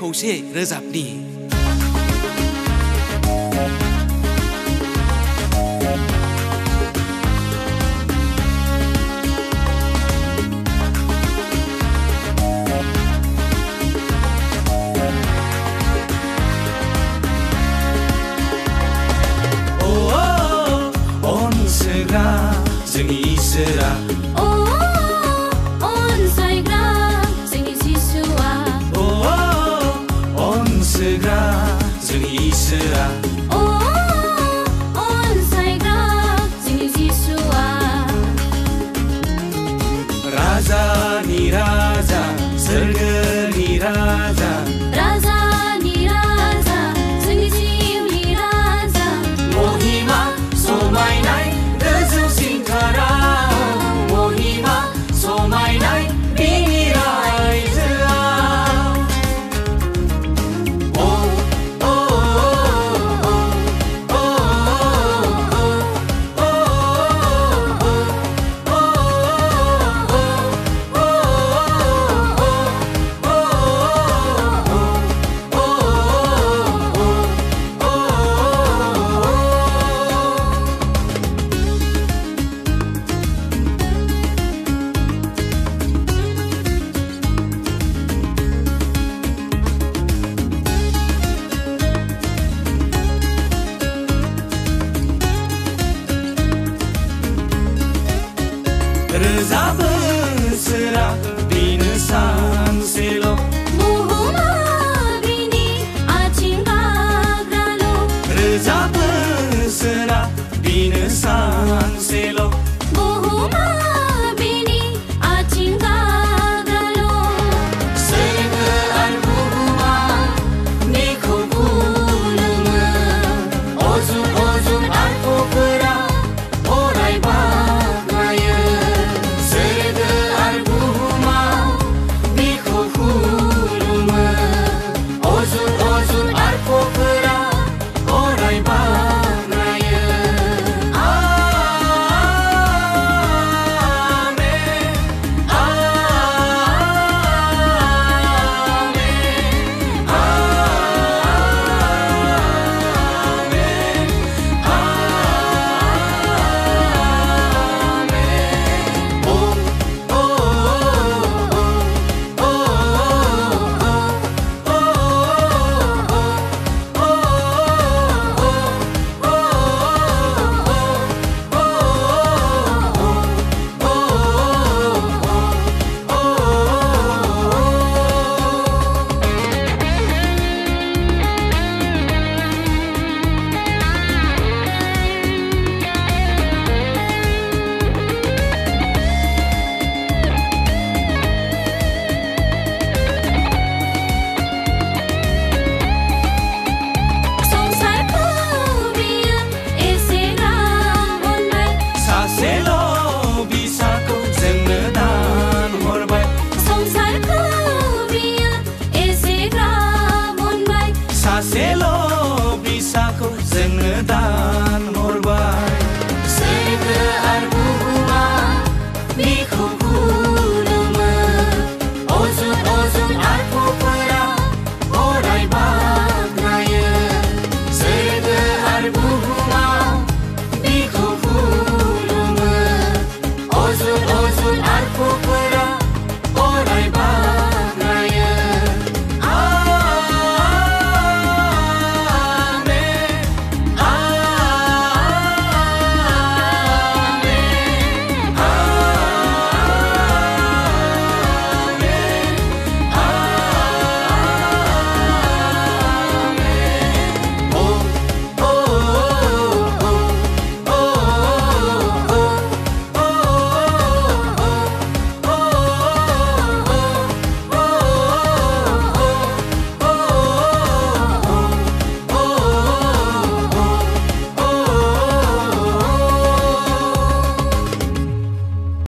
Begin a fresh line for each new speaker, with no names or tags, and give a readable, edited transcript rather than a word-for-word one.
खौसे रोजाबनि
जोंनि इसोरा
अनसायग्रा जोंनि जिसुआ
अनसायग्रा जोंनि इसोरा
अनसायग्रा जोंनि जिसुआ
राजानि राजा सोरगोनि राजा
राजानि राजा जोंनि जिउनि राजा
महिमा समायनाय महिमा समायनाय बिनि रायजोआ रोजाबो सोरा बेनो सानसेल'
बुहुमा बिनि आथिं गाग्राल'
रोजाबो सोरा बेनो सानसेल'
बुहुमा बिनि आथिं गाग्राल'
सोरगो आरो बुहुमा बिखौ खुलुमो अजुन अजुन आरफोरा अरायबा sase'ल' बिसाखौ जोंनो दा